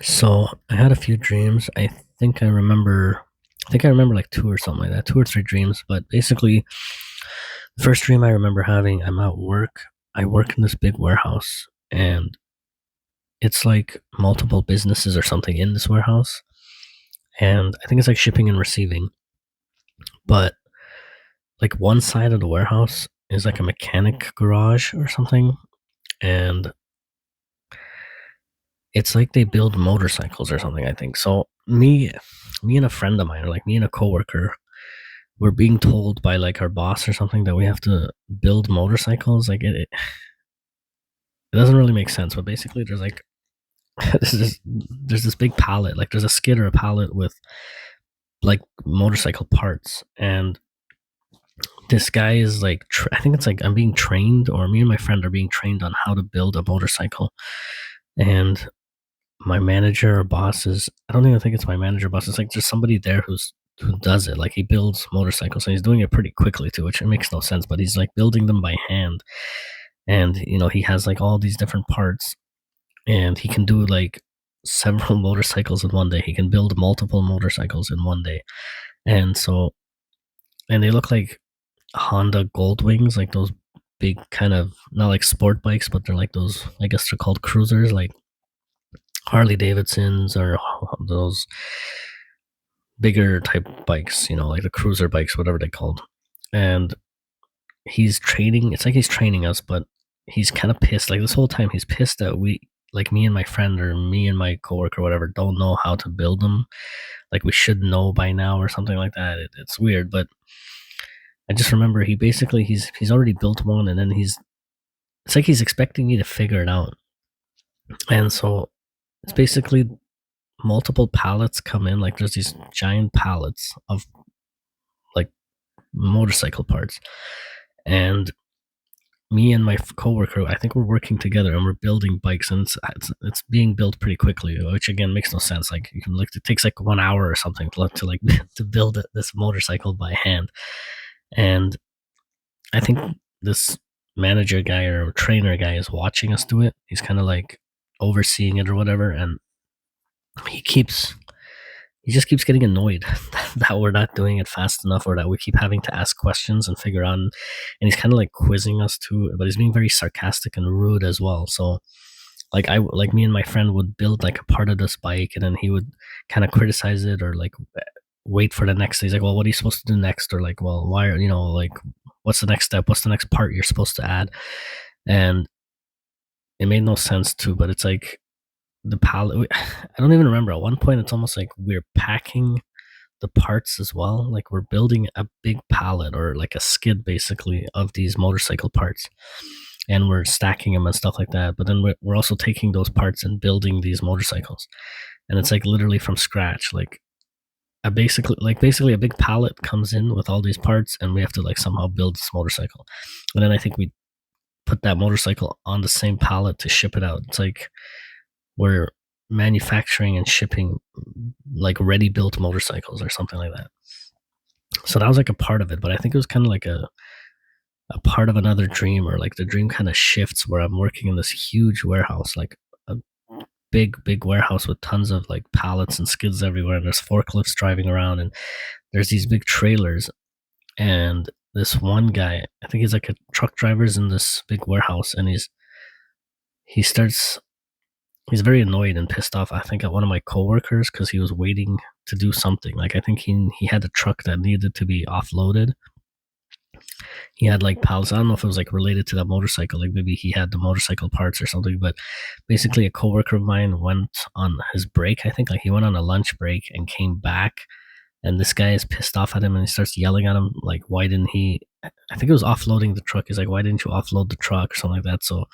So I had a few dreams. Think I remember. I think I remember like two or something like that, two or three dreams. But basically, the first dream I remember having, I'm at work. I work in this big warehouse, and it's like multiple businesses or something in this warehouse. And I think it's like shipping and receiving. But like one side of the warehouse is like a mechanic garage or something, and it's like they build motorcycles or something. I think so. Me and a friend of mine, or like me and a coworker, we're being told by like our boss or something that we have to build motorcycles. It doesn't really make sense, but basically there's like there's this big pallet, like there's a skid or a pallet with like motorcycle parts, and this guy is like I think it's like I'm being trained, or me and my friend are being trained on how to build a motorcycle. And my manager or boss is, I don't even think it's my manager or boss, it's like there's somebody there who does it. Like he builds motorcycles and he's doing it pretty quickly too, which it makes no sense, but he's like building them by hand. And he has like all these different parts, and he can do like several motorcycles in one day. He can build multiple motorcycles in one day. And so, and they look like Honda Goldwings, like those big kind of, not like sport bikes, but they're like those, I guess they're called cruisers, like Harley Davidsons, or those bigger type bikes, like the cruiser bikes, whatever they called. And he's training. It's like he's training us, but he's kind of pissed. Like this whole time, he's pissed that like me and my friend, or me and my coworker, or whatever, don't know how to build them. Like we should know by now, or something like that. It's weird, but I just remember he's already built one, and then it's like he's expecting me to figure it out. And so it's basically multiple pallets come in. Like there's these giant pallets of like motorcycle parts, and me and my coworker, I think we're working together and we're building bikes, and it's being built pretty quickly, which again makes no sense. Like you can look, it takes like 1 hour or something to like to build this motorcycle by hand. And I think this manager guy or trainer guy is watching us do it. He's kind of like overseeing it or whatever, and he keeps he just keeps getting annoyed that we're not doing it fast enough, or that we keep having to ask questions and figure out. And he's kind of like quizzing us too, but he's being very sarcastic and rude as well. So like me and my friend would build like a part of this bike, and then he would kind of criticize it, or like wait for the next. He's like, well, what are you supposed to do next? Or like, well, why are like, what's the next step? What's the next part you're supposed to add? And it made no sense too. But it's like the pallet. I don't even remember. At one point, it's almost like we're packing the parts as well. Like we're building a big pallet, or like a skid basically, of these motorcycle parts, and we're stacking them and stuff like that. But then we're also taking those parts and building these motorcycles, and it's like literally from scratch. Like basically a big pallet comes in with all these parts, and we have to like somehow build this motorcycle. And then I think we put that motorcycle on the same pallet to ship it out. It's like we're manufacturing and shipping like ready built motorcycles or something like that. So that was like a part of it, but I think it was kind of like a part of another dream, or like the dream kind of shifts where I'm working in this huge warehouse, like a big warehouse with tons of like pallets and skids everywhere, and there's forklifts driving around, and there's these big trailers. And this one guy, I think he's like a truck driver's in this big warehouse, and he starts he's very annoyed and pissed off, I think, at one of my coworkers, because he was waiting to do something. Like I think he had a truck that needed to be offloaded. He had like pallets. I don't know if it was like related to that motorcycle. Like maybe he had the motorcycle parts or something. But basically, a coworker of mine went on his break. I think like he went on a lunch break and came back, and this guy is pissed off at him, and he starts yelling at him like, "Why didn't he?" I think it was offloading the truck. He's like, "Why didn't you offload the truck?" or something like that. So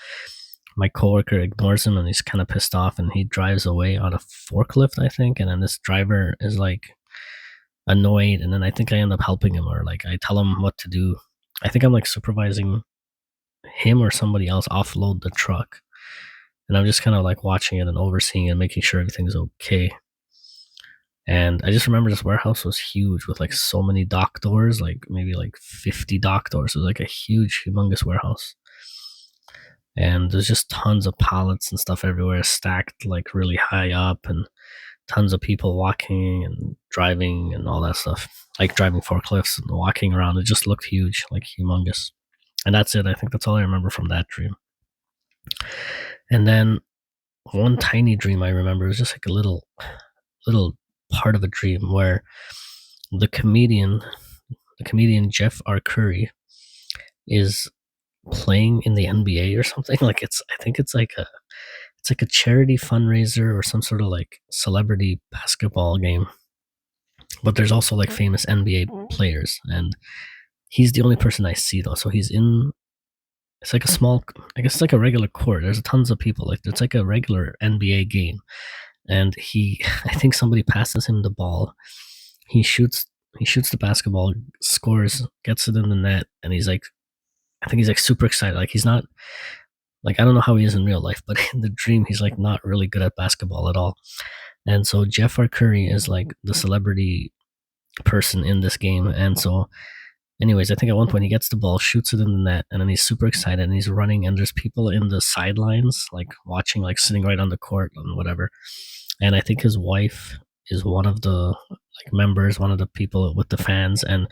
my coworker ignores him, and he's kind of pissed off, and he drives away on a forklift, I think. And then this driver is like annoyed, and then I think I end up helping him, or like I tell him what to do. I think I'm like supervising him or somebody else offload the truck, and I'm just kind of like watching it and overseeing it, making sure everything's okay. And I just remember this warehouse was huge, with like so many dock doors, like maybe like 50 dock doors. It was like a huge, humongous warehouse. and there's just tons of pallets and stuff everywhere stacked like really high up, and tons of people walking and driving and all that stuff, like driving forklifts and walking around. It just looked huge, like humongous. And that's it. I think that's all I remember from that dream. And then one tiny dream I remember was just like a little part of a dream where the comedian Jeff Arcuri is playing in the NBA or something. Like I think it's like a charity fundraiser or some sort of like celebrity basketball game. But there's also like famous NBA players, and he's the only person I see though. So he's in. It's like a small. I guess it's like a regular court. There's tons of people. Like it's like a regular NBA game, and he. I think somebody passes him the ball. He shoots. He shoots the basketball, scores, gets it in the net, and he's like, I think he's like super excited. Like he's not like, I don't know how he is in real life, but in the dream he's like not really good at basketball at all. And so Jeff Arcuri is like the celebrity person in this game. And so anyways, I think at one point he gets the ball, shoots it in the net, and then he's super excited and he's running, and there's people in the sidelines like watching, like sitting right on the court and whatever. And I think his wife is one of the like members, one of the people with the fans, and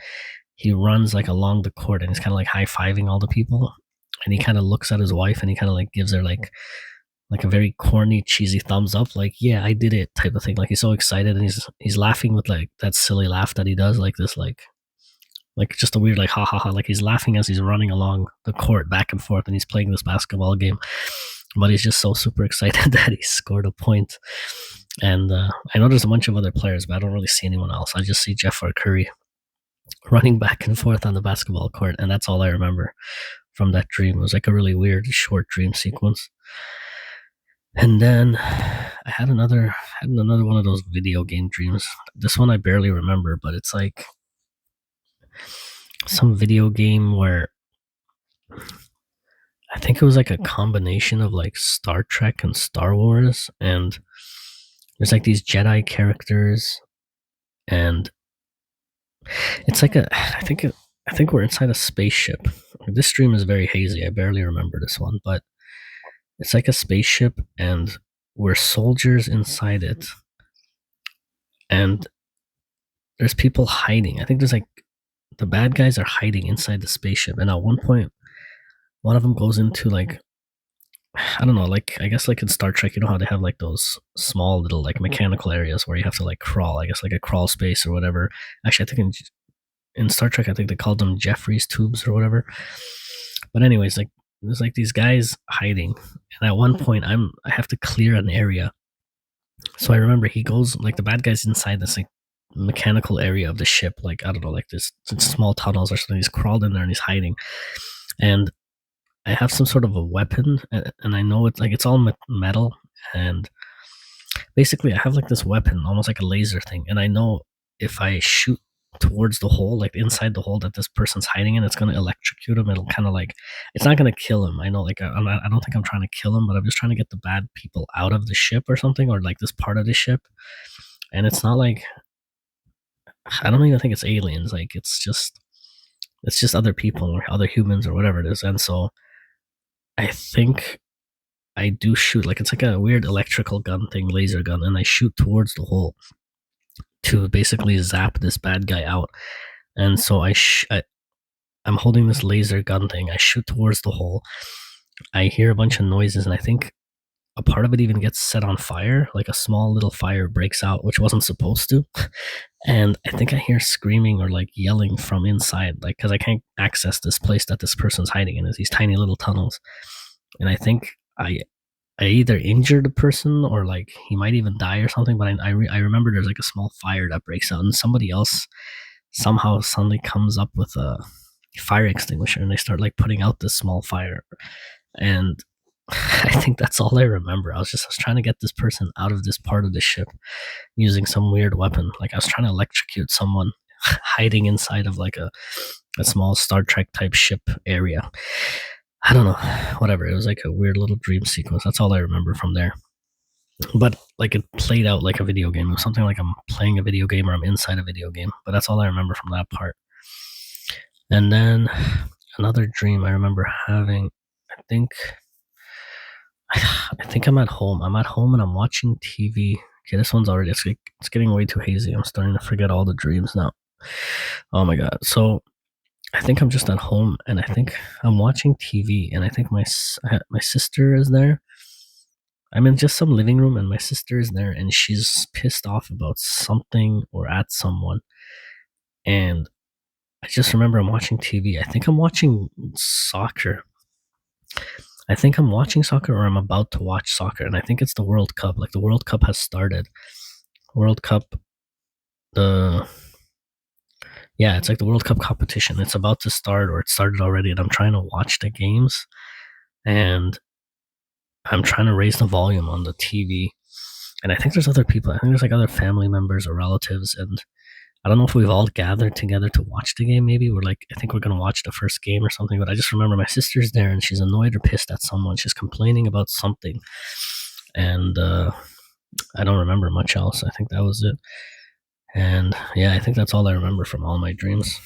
he runs like along the court and he's kind of like high-fiving all the people, and he kind of looks at his wife and he kind of like gives her like a very corny, cheesy thumbs up, like yeah, I did it type of thing. Like he's so excited and he's laughing with like that silly laugh that he does, like this like just a weird like ha ha ha, like he's laughing as he's running along the court back and forth and he's playing this basketball game, but he's just so super excited that he scored a point. And I know there's a bunch of other players, but I don't really see anyone else. I just see Jeff Arcuri running back and forth on the basketball court, and that's all I remember from that dream. It was like a really weird short dream sequence. And then I had another one of those video game dreams. This one I barely remember, but it's like some video game where I think it was like a combination of like Star Trek and Star Wars, and there's like these Jedi characters, and it's like I think we're inside a spaceship. This dream is very hazy. I barely remember this one, but it's like a spaceship and we're soldiers inside it. And there's people hiding. I think there's like the bad guys are hiding inside the spaceship. And at one point, one of them goes into like, I don't know, like I guess like in Star Trek, you know how they have like those small little like mechanical areas where you have to like crawl, I guess like a crawl space or whatever. Actually, I think in Star Trek, I think they called them Jeffries tubes or whatever. But anyways, like there's like these guys hiding, and at one point I have to clear an area. So I remember he goes like the bad guy's inside this like mechanical area of the ship, like I don't know, like this small tunnels or something. He's crawled in there and he's hiding, and I have some sort of a weapon, and I know it's like it's all metal, and basically I have like this weapon, almost like a laser thing, and I know if I shoot towards the hole, like inside the hole that this person's hiding in, it's going to electrocute him. It'll kind of like, it's not going to kill him. I know, like, I don't think I'm trying to kill him, but I'm just trying to get the bad people out of the ship or something, or like this part of the ship. And it's not like, I don't even think it's aliens. Like, it's just other people or other humans or whatever it is. And so I think I do shoot, like, it's like a weird electrical gun thing, laser gun, and I shoot towards the hole to basically zap this bad guy out. And so I'm holding this laser gun thing. I shoot towards the hole. I hear a bunch of noises, and I think a part of it even gets set on fire. Like a small little fire breaks out, which wasn't supposed to. And I think I hear screaming or like yelling from inside, like because I can't access this place that this person's hiding in. Is these tiny little tunnels, and I think I either injured a person or like he might even die or something. But I remember there's like a small fire that breaks out, and somebody else somehow suddenly comes up with a fire extinguisher, and they start like putting out this small fire. And I think that's all I remember. I was trying to get this person out of this part of the ship using some weird weapon. Like I was trying to electrocute someone hiding inside of like a small Star Trek type ship area. I don't know, whatever. It was like a weird little dream sequence. That's all I remember from there. But like it played out like a video game. It was something like I'm playing a video game or I'm inside a video game. But that's all I remember from that part. And then another dream I remember having, I think I think I'm at home. I'm at home and I'm watching TV. Okay, this one's already it's getting way too hazy. I'm starting to forget all the dreams now. Oh my god. So I think I'm just at home and I think I'm watching TV and I think my sister is there. I'm in just some living room and my sister is there and she's pissed off about something or at someone. And I just remember I'm watching TV. I think I'm watching soccer. I think I'm watching soccer or I'm about to watch soccer. And I think it's the World Cup. Like the World Cup has started. World Cup, the yeah, it's like the World Cup competition. It's about to start or it started already. And I'm trying to watch the games and I'm trying to raise the volume on the TV. And I think there's other people. I think there's like other family members or relatives. And I don't know if we've all gathered together to watch the game. Maybe we're like, I think we're gonna watch the first game or something. But I just remember my sister's there and she's annoyed or pissed at someone. She's complaining about something, and I don't remember much else. I think that was it. And yeah, I think that's all I remember from all my dreams.